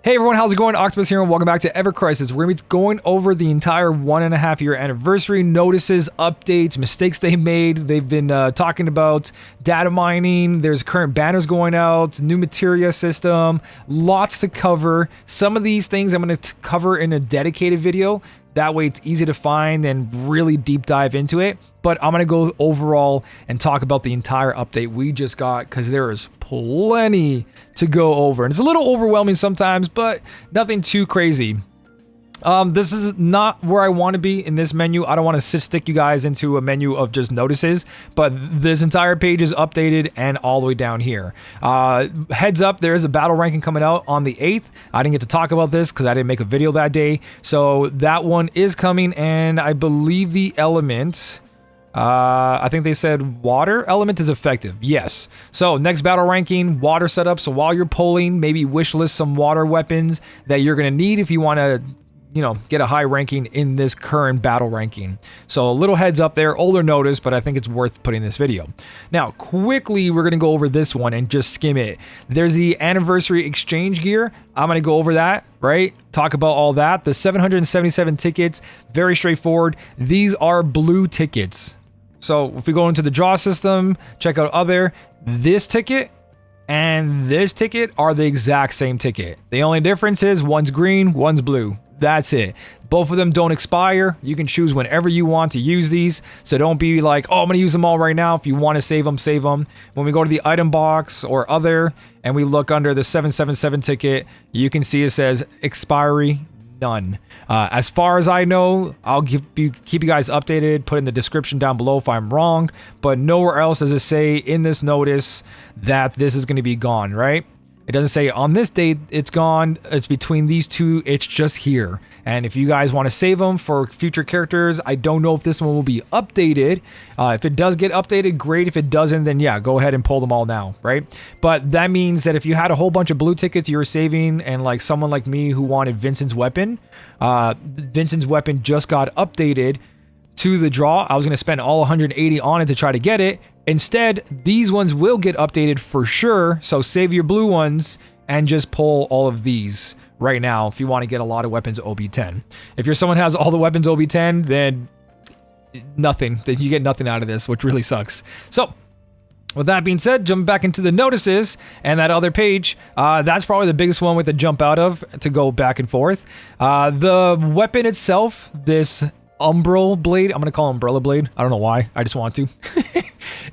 Hey everyone, how's it going? Octopus here and welcome back to evercrisis. We're going to be going over the entire 1.5 year anniversary, notices, updates, mistakes they made. They've been talking about data mining, there's current banners going out, new Materia system, lots to cover. Some of these things I'm going to cover in a dedicated video. That way it's easy to find and really deep dive into it. But I'm going to go overall and talk about the entire update we just got because there is plenty to go over. And it's a little overwhelming sometimes, but nothing too crazy. This is not where I want to be in this menu. I don't want to stick you guys into a menu of just notices, but this entire page is updated and all the way down here. Heads up, there is a battle ranking coming out on the 8th. I didn't get to talk about this because I didn't make a video that day. So that one is coming, and I believe the element... I think they said water element is effective. Yes. So next battle ranking, water setup. So while you're pulling, maybe wish list some water weapons that you're going to need if you want to, get a high ranking in this current battle ranking. So a little heads up there, older notice, but I think it's worth putting this video. Now, quickly, we're going to go over this one and just skim it. There's the anniversary exchange gear. I'm going to go over that, right? Talk about all that. The 777 tickets, very straightforward. These are blue tickets. So if we go into the draw system, check out other, this ticket and this ticket are the exact same ticket. The only difference is one's green, one's blue. That's it. Both of them don't expire. You can choose whenever you want to use these. So don't be like, oh, I'm going to use them all right now. If you want to save them, save them. When we go to the item box or other, and we look under the 777 ticket, you can see it says expiry none. As far as I know, I'll keep you guys updated, put in the description down below if I'm wrong, but nowhere else does it say in this notice that this is going to be gone, right? It doesn't say on this date it's gone. It's between these two. It's just here. And if you guys want to save them for future characters, I don't know if this one will be updated. If it does get updated, great. If it doesn't, then yeah, go ahead and pull them all now, right? But that means that if you had a whole bunch of blue tickets you were saving, and like someone like me who wanted Vincent's weapon just got updated to the draw. I was going to spend all 180 on it to try to get it. Instead, these ones will get updated for sure. So save your blue ones and just pull all of these right now if you want to get a lot of weapons OB10. If you're someone who has all the weapons OB10, then nothing. Then you get nothing out of this, which really sucks. So with that being said, jumping back into the notices and that other page, that's probably the biggest one with the jump out of to go back and forth. The weapon itself, this umbrella blade, I'm going to call it umbrella blade. I don't know why. I just want to.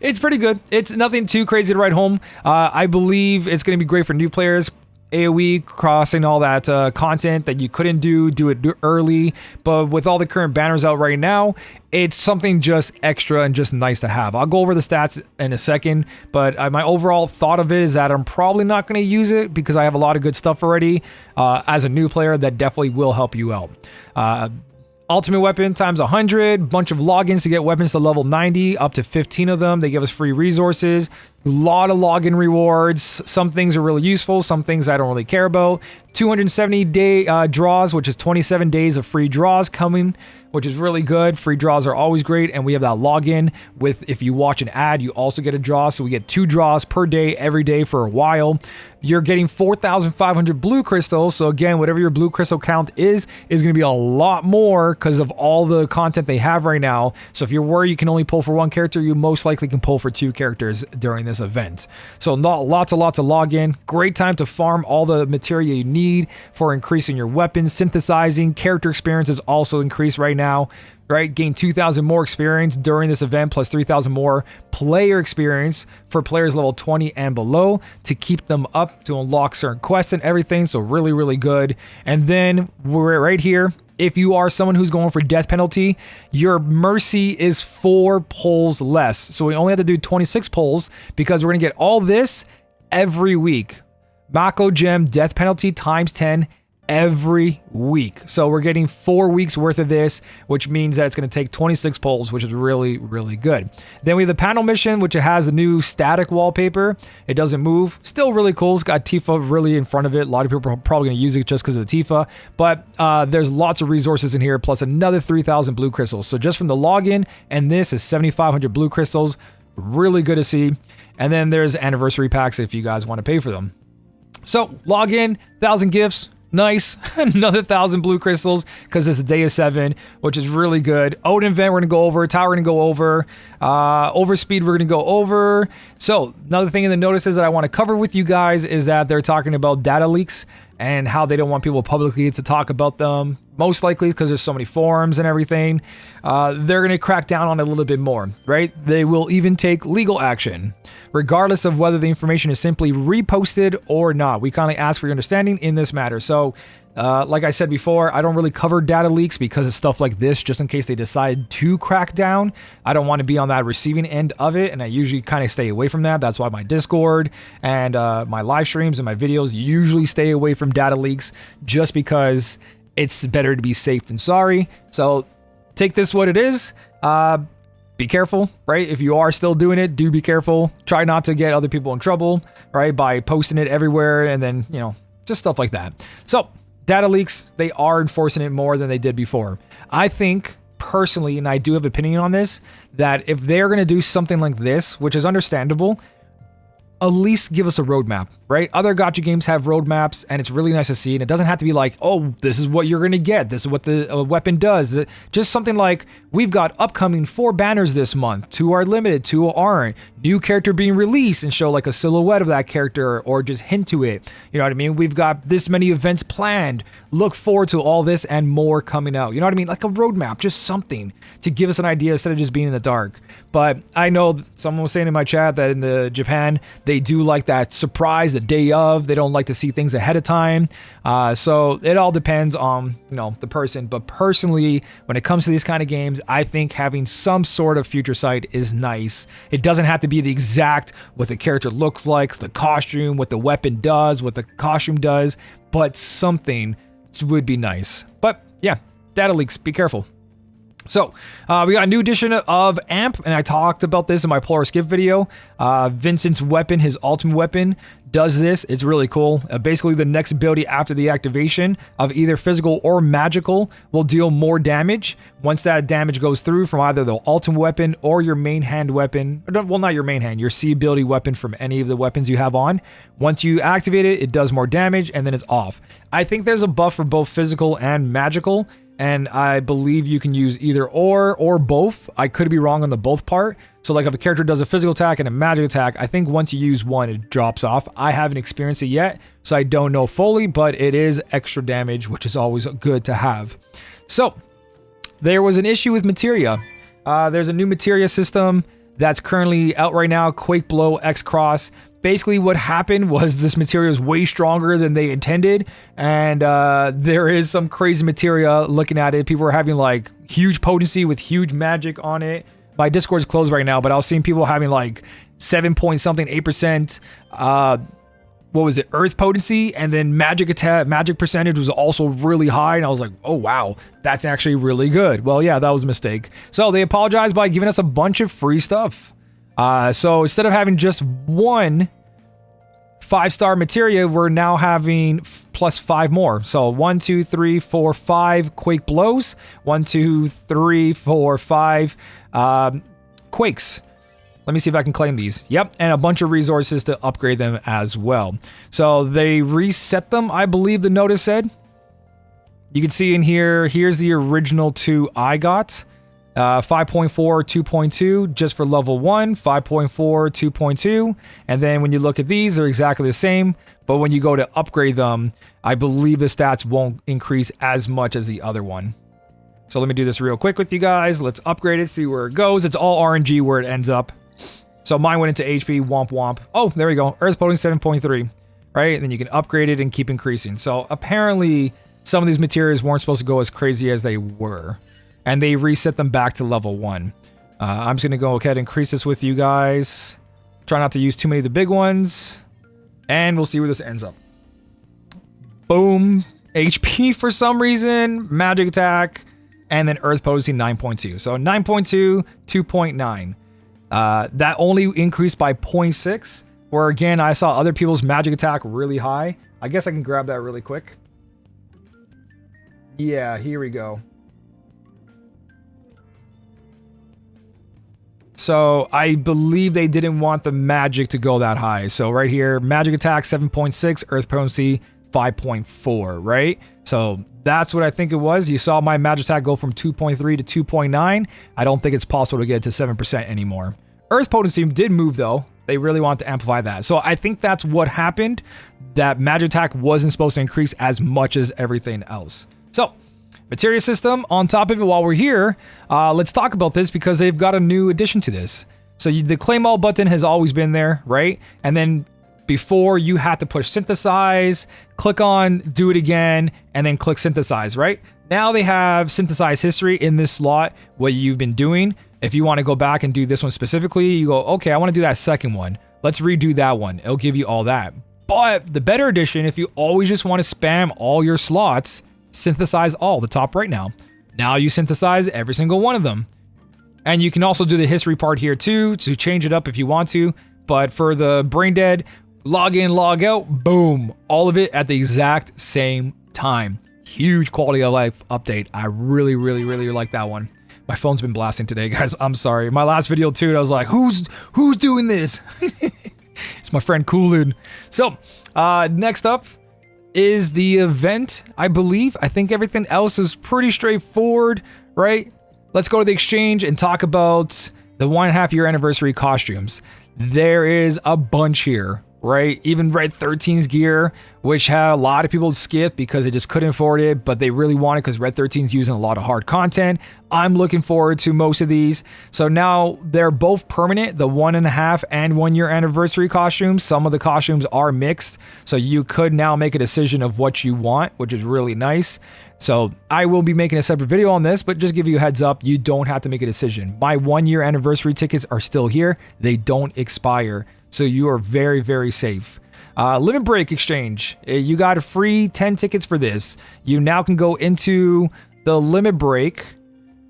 It's pretty good. It's nothing too crazy to write home. I believe it's going to be great for new players. AoE, crossing all that content that you couldn't do it early. But with all the current banners out right now, it's something just extra and just nice to have. I'll go over the stats in a second, but my overall thought of it is that I'm probably not going to use it because I have a lot of good stuff already. As a new player, that definitely will help you out. Ultimate weapon times 100, bunch of logins to get weapons to level 90, up to 15 of them. They give us free resources, a lot of login rewards. Some things are really useful, some things I don't really care about. 270-day draws, which is 27 days of free draws coming, which is really good. Free draws are always great, and we have that login with if you watch an ad, you also get a draw. So we get 2 draws per day, every day for a while. You're getting 4,500 blue crystals. So again, whatever your blue crystal count is going to be a lot more because of all the content they have right now. So if you're worried you can only pull for one character, you most likely can pull for 2 characters during this event. So lots of login. Great time to farm all the materia you need for increasing your weapons, synthesizing. Character experience is also increased right now. Right, gain 2,000 more experience during this event, plus 3,000 more player experience for players level 20 and below to keep them up to unlock certain quests and everything. So really, really good. And then we're right here. If you are someone who's going for death penalty, your mercy is 4 pulls less. So we only have to do 26 pulls because we're going to get all this every week. Mako Gem death penalty times 10 every week. So we're getting 4 weeks worth of this, which means that it's going to take 26 pulls, which is really, really good. Then we have the panel mission, which has a new static wallpaper. It doesn't move. Still really cool. It's got Tifa really in front of it. A lot of people are probably going to use it just because of the Tifa, but there's lots of resources in here, plus another 3,000 blue crystals. So just from the login, and this is 7,500 blue crystals. Really good to see. And then there's anniversary packs if you guys want to pay for them. So log in, 1,000 gifts. Nice. Another 1,000 blue crystals because it's a day of 7, which is really good. Odin vent we're going to go over. Tower we're going to go over. Overspeed we're going to go over. So another thing in the notices that I want to cover with you guys is that they're talking about data leaks and how they don't want people publicly to talk about them. Most likely because there's so many forums and everything. They're going to crack down on it a little bit more, right? They will even take legal action, regardless of whether the information is simply reposted or not. We kindly ask for your understanding in this matter. So, like I said before, I don't really cover data leaks because of stuff like this, just in case they decide to crack down. I don't want to be on that receiving end of it, and I usually kind of stay away from that. That's why my Discord and my live streams and my videos usually stay away from data leaks, just because it's better to be safe than sorry. So take this what it is. Be careful, right? If you are still doing it, do be careful. Try not to get other people in trouble, right? By posting it everywhere and then, you know, just stuff like that. So data leaks, they are enforcing it more than they did before. I think personally, and I do have an opinion on this, that if they're going to do something like this, which is understandable, at least give us a roadmap, right? Other gacha games have roadmaps, and it's really nice to see. And it doesn't have to be like, oh, this is what you're going to get. This is what the weapon does. Just something like, we've got upcoming 4 banners this month. 2 are limited, 2 aren't. New character being released, and show like a silhouette of that character or just hint to it. You know what I mean? We've got this many events planned. Look forward to all this and more coming out. You know what I mean? Like a roadmap, just something to give us an idea instead of just being in the dark. But I know someone was saying in my chat that in the Japan, they do like that surprise the day of. They don't like to see things ahead of time. So it all depends on, you know, the person. But personally, when it comes to these kind of games, I think having some sort of future sight is nice. It doesn't have to be the exact what the character looks like, the costume, what the weapon does, what the costume does, but something would be nice. But yeah, data leaks, be careful. So, we got a new edition of AMP, and I talked about this in my Polar Skip video. Vincent's weapon, his ultimate weapon, does this. It's really cool. Basically, the next ability after the activation of either physical or magical will deal more damage. Once that damage goes through from either the ultimate weapon or your main hand weapon, well, not your main hand, your C ability weapon from any of the weapons you have on. Once you activate it, it does more damage, and then it's off. I think there's a buff for both physical and magical, and I believe you can use either or both. I could be wrong on the both part. So like if a character does a physical attack and a magic attack, I think once you use one, it drops off. I haven't experienced it yet, so I don't know fully, but it is extra damage, which is always good to have. So there was an issue with Materia. There's a new Materia system that's currently out right now, Quake Blow X Cross. Basically what happened was this materia is way stronger than they intended, and there is some crazy materia looking at it. People are having like huge potency with huge magic on it. My Discord's closed right now, but I was seeing people having like 7 point something, 8%, what was it, earth potency, and then magic attack, magic percentage was also really high, and I was like, oh wow, that's actually really good. Well, yeah, that was a mistake. So they apologized by giving us a bunch of free stuff. So instead of having just one 5-star materia, we're now having plus 5 more. So 1, 2, 3, 4, 5 quake blows. 1, 2, 3, 4, 5 quakes. Let me see if I can claim these. Yep, and a bunch of resources to upgrade them as well. So they reset them, I believe the notice said. You can see in here, here's the original 2 I got. 5.4, 2.2 just for level 1, 5.4, 2.2, and then when you look at these, they're exactly the same, but when you go to upgrade them, I believe the stats won't increase as much as the other one. So let me do this real quick with you guys. Let's upgrade it, see where it goes. It's all RNG where it ends up. So mine went into HP, womp womp. Oh, there we go, Earth Potency 7.3, right? And then you can upgrade it and keep increasing. So apparently some of these materials weren't supposed to go as crazy as they were, and they reset them back to level 1. I'm just going to go ahead and increase this with you guys. Try not to use too many of the big ones. And we'll see where this ends up. Boom. HP for some reason. Magic attack. And then Earth Potency 9.2. So 9.2, 2.9. That only increased by 0.6. Where again, I saw other people's magic attack really high. I guess I can grab that really quick. Yeah, here we go. So I believe they didn't want the magic to go that high. So right here, magic attack 7.6, earth potency 5.4, right? So that's what I think it was. You saw my magic attack go from 2.3 to 2.9. I don't think it's possible to get it to 7% anymore. Earth potency did move though. They really want to amplify that. So I think that's what happened. That magic attack wasn't supposed to increase as much as everything else. So Materia system, on top of it, while we're here, let's talk about this because they've got a new addition to this. So the claim all button has always been there, right? And then before you had to push synthesize, click on do it again, and then click synthesize, right? Now they have synthesize history in this slot, what you've been doing. If you want to go back and do this one specifically, you go, okay, I want to do that second one. Let's redo that one. It'll give you all that. But the better edition, if you always just want to spam all your slots, synthesize all, the top right now. Now you synthesize every single one of them. And you can also do the history part here too, to change it up if you want to. But for the brain dead, log in, log out, boom, all of it at the exact same time. Huge quality of life update. I really, really, really like that one. My phone's been blasting today, guys. I'm sorry. My last video too, I was like, who's doing this? It's my friend Coolin. So, next up is the event, I believe. I think everything else is pretty straightforward, right? Let's go to the exchange and talk about the 1.5 year anniversary costumes. There is a bunch here, right? Even Red 13's gear, which had a lot of people skip because they just couldn't afford it, but they really want it because Red 13's using a lot of hard content. I'm looking forward to most of these. So now they're both permanent, the 1.5 and 1 year anniversary costumes. Some of the costumes are mixed, so you could now make a decision of what you want, which is really nice. So I will be making a separate video on this, but just give you a heads up, you don't have to make a decision. My 1 year anniversary tickets are still here. They don't expire. So you are very, very safe. Limit Break Exchange. You got a free 10 tickets for this. You now can go into the Limit Break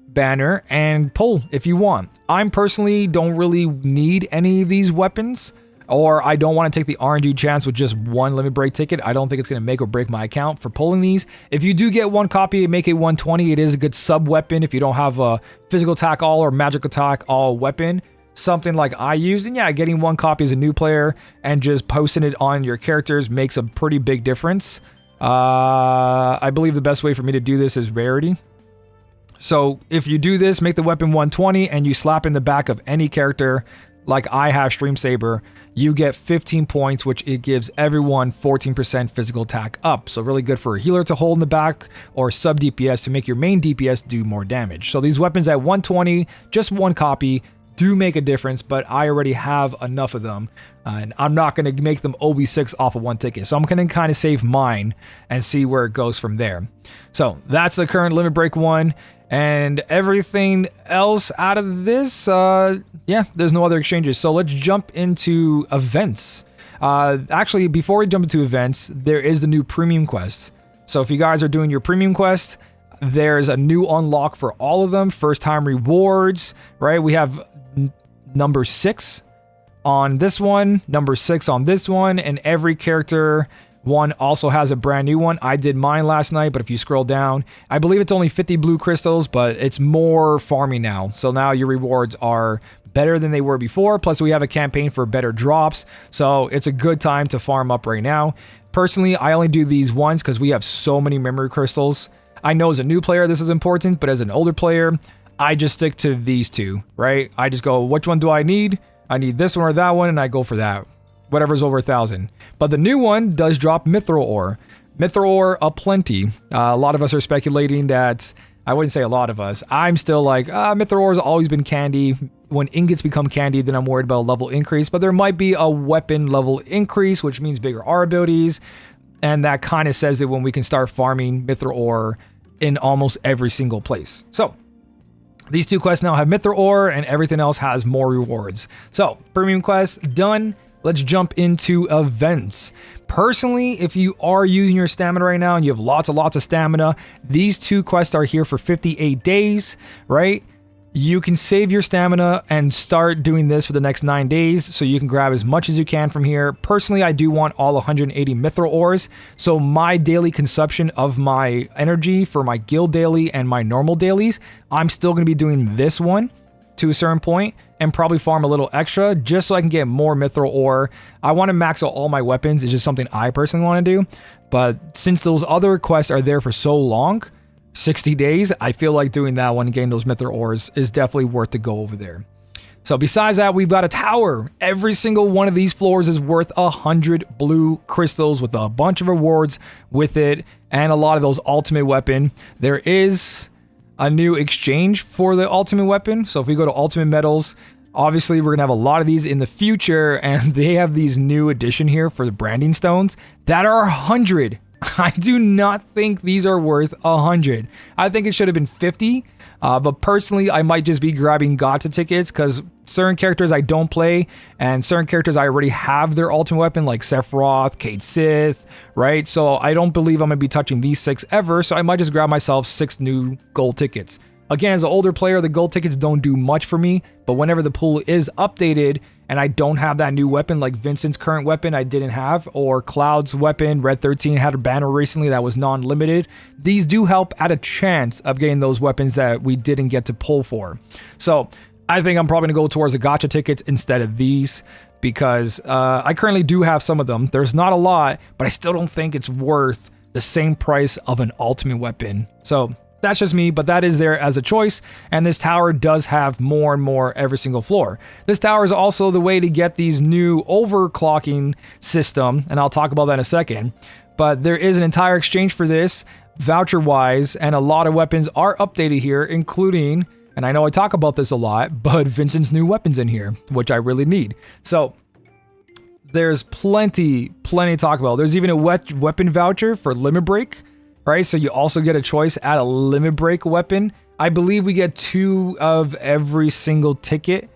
banner and pull if you want. I personally don't really need any of these weapons, or I don't want to take the RNG chance with just one Limit Break ticket. I don't think it's going to make or break my account for pulling these. If you do get one copy and make it 120, it is a good sub weapon if you don't have a physical attack all or magic attack all weapon. Something like I use, and yeah, getting one copy as a new player and just posting it on your characters makes a pretty big difference. I believe the best way for me to do this is rarity. So if you do this, make the weapon 120 and you slap in the back of any character, like I have Stream Saber, you get 15 points, which it gives everyone 14% physical attack up. So really good for a healer to hold in the back or sub DPS to make your main DPS do more damage. So these weapons at 120, just one copy, do make a difference, but I already have enough of them, and I'm not going to make them OB6 off of one ticket. So I'm going to kind of save mine and see where it goes from there. So that's the current Limit Break one, and everything else out of this, yeah, there's no other exchanges. So let's jump into events. Actually, before we jump into events, there is the new premium quest. So if you guys are doing your premium quest, there's a new unlock for all of them. First time rewards, right? We have number 6 on this one, number 6 on this one, and every character one also has a brand new one. I did mine last night, but if you scroll down, I believe it's only 50 blue crystals, but it's more farming now. So now your rewards are better than they were before. Plus we have a campaign for better drops. So it's a good time to farm up right now. Personally, I only do these ones because we have so many memory crystals. I know as a new player this is important, but as an older player, I just stick to these two, right? I just go, which one do I need? I need this one or that one, and I go for that. Whatever's over 1,000. But the new one does drop Mithril Ore. Mithril Ore aplenty. A lot of us are speculating that, I wouldn't say a lot of us. I'm still like, Mithril Ore has always been candy. When ingots become candy, then I'm worried about a level increase. But there might be a weapon level increase, which means bigger R abilities. And that kind of says it when we can start farming Mithril Ore in almost every single place. So these two quests now have Mithril Ore, and everything else has more rewards. So premium quests done. Let's jump into events. Personally, if you are using your stamina right now and you have lots of stamina, these two quests are here for 58 days, right? You can save your stamina and start doing this for the next 9 days, so you can grab as much as you can from here. Personally, I do want all 180 Mithril Ores, so my daily consumption of my energy for my guild daily and my normal dailies, I'm still going to be doing this one to a certain point and probably farm a little extra just so I can get more Mithril Ore. I want to max out all my weapons. It's just something I personally want to do. But since those other quests are there for so long, 60 days, I feel like doing that one and getting those Mythril ores is definitely worth to go over there. So besides that, we've got a tower. Every single one of these floors is worth 100 blue crystals with a bunch of rewards with it and a lot of those ultimate weapon. There is a new exchange for the ultimate weapon. So if we go to ultimate metals, obviously we're gonna have a lot of these in the future, and they have these new addition here for the branding stones that are 100. I do not think these are worth 100. I think it should have been 50. But personally, I might just be grabbing gacha tickets because certain characters I don't play and certain characters I already have their ultimate weapon, like Sephiroth, Cait Sith, right? So I don't believe I'm going to be touching these 6 ever. So I might just grab myself 6 new gold tickets. Again, as an older player, the gold tickets don't do much for me. But whenever the pool is updated and I don't have that new weapon, like Vincent's current weapon I didn't have, or Cloud's weapon, Red 13 had a banner recently that was non-limited. These do help at a chance of getting those weapons that we didn't get to pull for. So I think I'm probably going to go towards the gacha tickets instead of these because I currently do have some of them. There's not a lot, but I still don't think it's worth the same price of an ultimate weapon. So that's just me, but that is there as a choice, and this tower does have more and more every single floor. This tower is also the way to get these new overclocking system, and I'll talk about that in a second, but there is an entire exchange for this, voucher-wise, and a lot of weapons are updated here, including, and I know I talk about this a lot, but Vincent's new weapons in here, which I really need. So there's plenty to talk about. There's even a weapon voucher for limit break, right? So you also get a choice at a limit break weapon. I believe we get 2 of every single ticket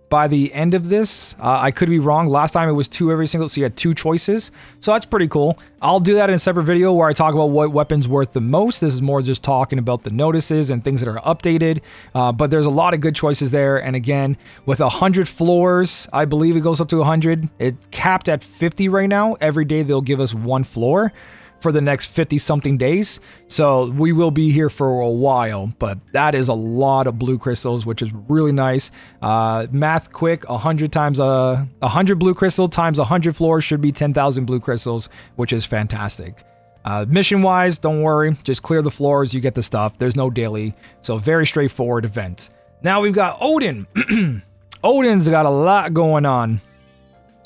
by the end of this. I could be wrong. Last time it was 2 every single, so you had 2 choices. So that's pretty cool. I'll do that in a separate video where I talk about what weapon's worth the most. This is more just talking about the notices and things that are updated. But there's a lot of good choices there. And again, with 100 floors, I believe it goes up to 100. It capped at 50 right now. Every day they'll give us 1 floor for the next 50 something days. So we will be here for a while, but that is a lot of blue crystals, which is really nice. Math quick, 100 times 100 blue crystal times 100 floors should be 10,000 blue crystals, which is fantastic. Mission wise, don't worry, just clear the floors, you get the stuff. There's no daily, so very straightforward event. Now we've got Odin. Odin's got a lot going on.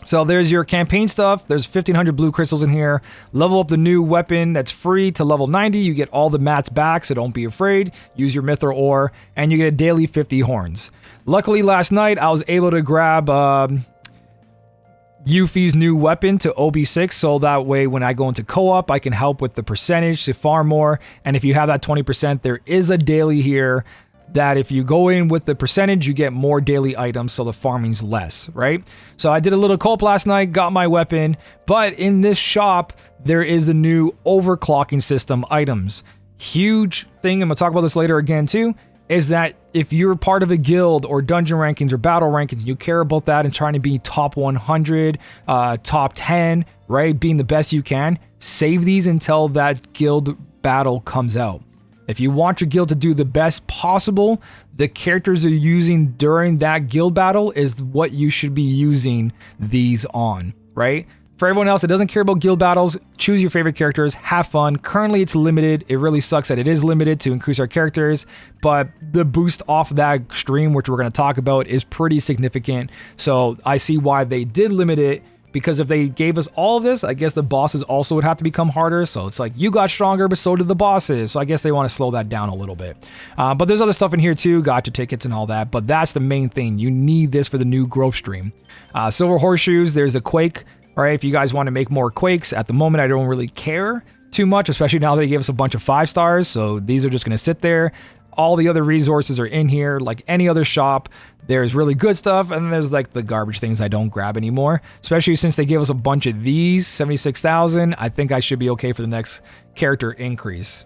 So there's your campaign stuff. There's 1,500 blue crystals in here. Level up the new weapon that's free to level 90. You get all the mats back, so don't be afraid. Use your Mythril ore, and you get a daily 50 horns. Luckily, last night, I was able to grab Yuffie's new weapon to OB6, so that way when I go into co-op, I can help with the percentage to farm more. And if you have that 20%, there is a daily here that if you go in with the percentage, you get more daily items, so the farming's less, right? So I did a little co-op last night, got my weapon, but in this shop, there is a new overclocking system items. Huge thing, I'm gonna talk about this later again too, is that if you're part of a guild or dungeon rankings or battle rankings, you care about that and trying to be top 100, top 10, right? Being the best you can, save these until that guild battle comes out. If you want your guild to do the best possible, the characters you're using during that guild battle is what you should be using these on, right? For everyone else that doesn't care about guild battles, choose your favorite characters, have fun. Currently, it's limited. It really sucks that it is limited to increase our characters, but the boost off that stream, which we're going to talk about, is pretty significant. So I see why they did limit it, because if they gave us all of this, I guess the bosses also would have to become harder. So it's like, you got stronger, but so did the bosses. So I guess they want to slow that down a little bit. But there's other stuff in here too, gacha tickets and all that. But that's the main thing. You need this for the new growth stream. Silver horseshoes, there's a quake. All right, if you guys want to make more quakes, at the moment I don't really care too much, especially now they gave us a bunch of 5 stars. So these are just going to sit there. All the other resources are in here, like any other shop. There's really good stuff, and there's like the garbage things I don't grab anymore, especially since they gave us a bunch of these, 76,000. I think I should be okay for the next character increase.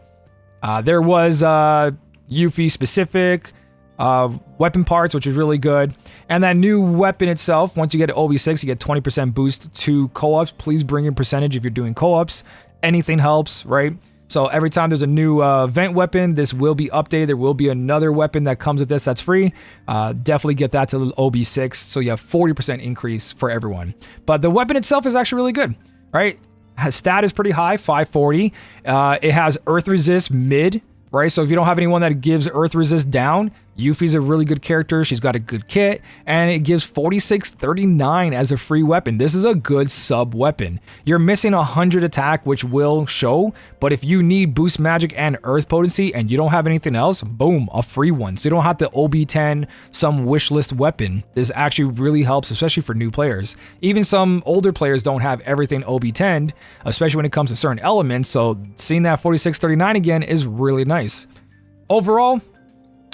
There was Yuffie specific weapon parts, which is really good. And that new weapon itself, once you get to OB6, you get 20% boost to co-ops. Please bring in percentage if you're doing co-ops. Anything helps, right? So every time there's a new vent weapon, this will be updated. There will be another weapon that comes with this that's free. Definitely get that to OB6. So you have 40% increase for everyone. But the weapon itself is actually really good, right? stat is pretty high, 540. It has earth resist mid, right? So if you don't have anyone that gives earth resist down, Yuffie's a really good character. She's got a good kit, and it gives 4639 as a free weapon. This is a good sub weapon. You're missing 100 attack, which will show, but if you need boost magic and earth potency and you don't have anything else, boom, a free one. So you don't have to OB10 some wish list weapon. This actually really helps, especially for new players. Even some older players don't have everything OB10'd, especially when it comes to certain elements. So seeing that 4639 again is really nice. Overall,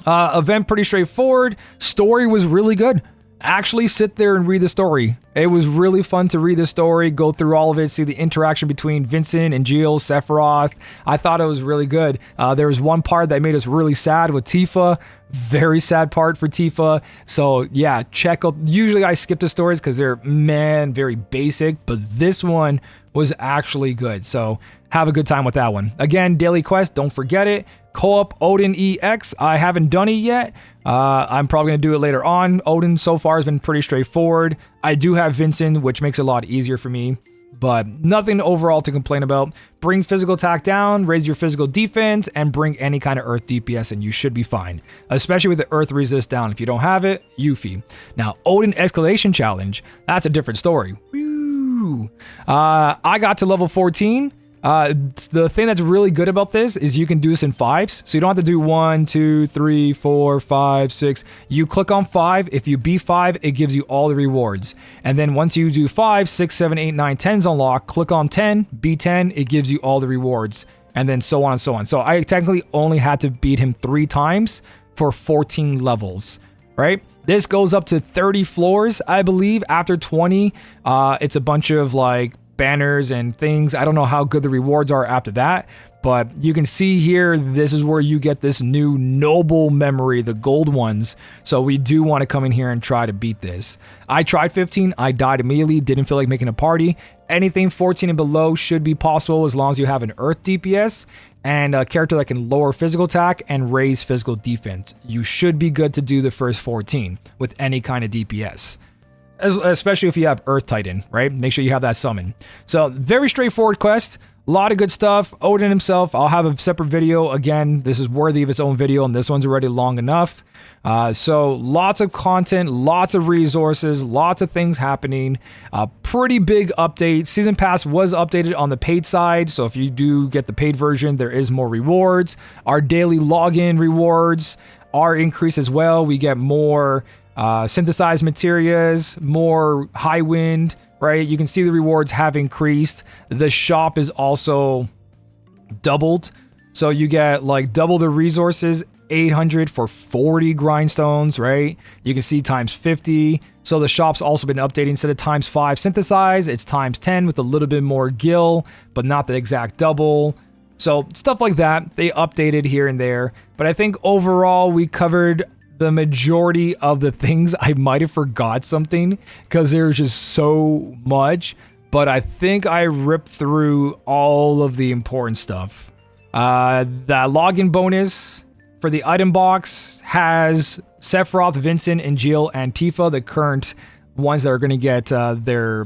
event pretty straightforward. Story was really good. Actually sit there and read the story. It was really fun to read the story, go through all of it, see the interaction between Vincent and Jill, Sephiroth. I thought it was really good. There was one part that made us really sad with Tifa. Very sad part for Tifa. So yeah, check out. Usually I skip the stories because they're, man, very basic, but this one was actually good. So have a good time with that one. Again, daily quest, don't forget it. Co-op Odin EX. I haven't done it yet. I'm probably going to do it later on. Odin so far has been pretty straightforward. I do have Vincent, which makes it a lot easier for me, but nothing overall to complain about. Bring physical attack down, raise your physical defense, and bring any kind of earth DPS, and you should be fine, especially with the earth resist down. If you don't have it, Yuffie. Now, Odin Escalation Challenge, that's a different story. Woo! I got to level 14. The thing that's really good about this is you can do this in 5s. So you don't have to do 1, 2, 3, 4, 5, 6. You click on 5. If you beat 5, it gives you all the rewards. And then once you do 5, 6, 7, 8, 9, 10's unlocked, click on 10, beat 10, it gives you all the rewards. And then so on and so on. So I technically only had to beat him 3 times for 14 levels, right? This goes up to 30 floors, I believe. After 20, it's a bunch of like banners and things. I don't know how good the rewards are after that, but you can see here, this is where you get this new noble memory, the gold ones. So we do want to come in here and try to beat this. I tried 15, I died immediately, didn't feel like making a party. Anything 14 and below should be possible as long as you have an earth DPS and a character that can lower physical attack and raise physical defense. You should be good to do the first 14 with any kind of DPS. Especially if you have Earth Titan, right? Make sure you have that summon. So very straightforward quest. A lot of good stuff. Odin himself, I'll have a separate video. Again, this is worthy of its own video, and this one's already long enough. So lots of content, lots of resources, lots of things happening. Pretty big update. Season Pass was updated on the paid side, so if you do get the paid version, there is more rewards. Our daily login rewards are increased as well. We get more synthesized materias, more high wind, right? You can see the rewards have increased. The shop is also doubled. So you get like double the resources, 800 for 40 grindstones, right? You can see times 50. So the shop's also been updating. Instead of times 5 synthesize, it's times 10 with a little bit more gil, but not the exact double. So stuff like that, they updated here and there. But I think overall we covered the majority of the things. I might have forgot something because there's just so much, but I think I ripped through all of the important stuff. The login bonus for the item box has Sephiroth, Vincent, and Jill, and Tifa, the current ones that are going to get their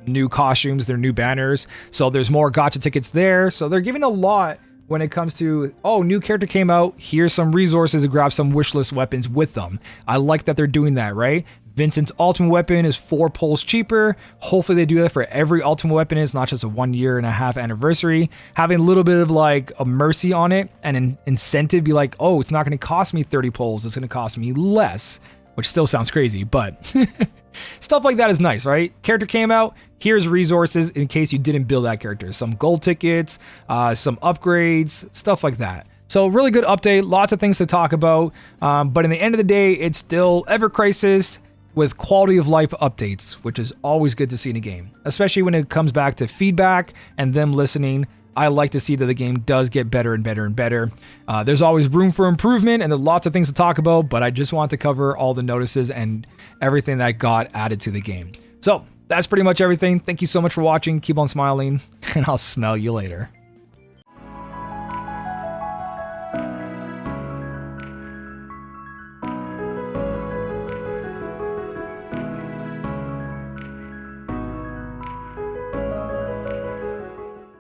new costumes, their new banners. So there's more gacha tickets there. So they're giving a lot when it comes to, oh, new character came out, here's some resources to grab some wishlist weapons with them. I like that they're doing that, right? Vincent's ultimate weapon is 4 pulls cheaper. Hopefully they do that for every ultimate weapon. It's not just a 1.5 year anniversary. Having a little bit of like a mercy on it and an incentive, be like, oh, it's not going to cost me 30 pulls. It's going to cost me less, which still sounds crazy, but stuff like that is nice, right? Character came out, here's resources in case you didn't build that character. Some gold tickets, some upgrades, stuff like that. So really good update, lots of things to talk about. But in the end of the day, it's still evercrisis with quality of life updates, which is always good to see in a game, especially when it comes back to feedback and them listening. I like to see that the game does get better and better and better. There's always room for improvement and there's lots of things to talk about, but I just want to cover all the notices and everything that got added to the game. So that's pretty much everything. Thank you so much for watching. Keep on smiling, and I'll smell you later.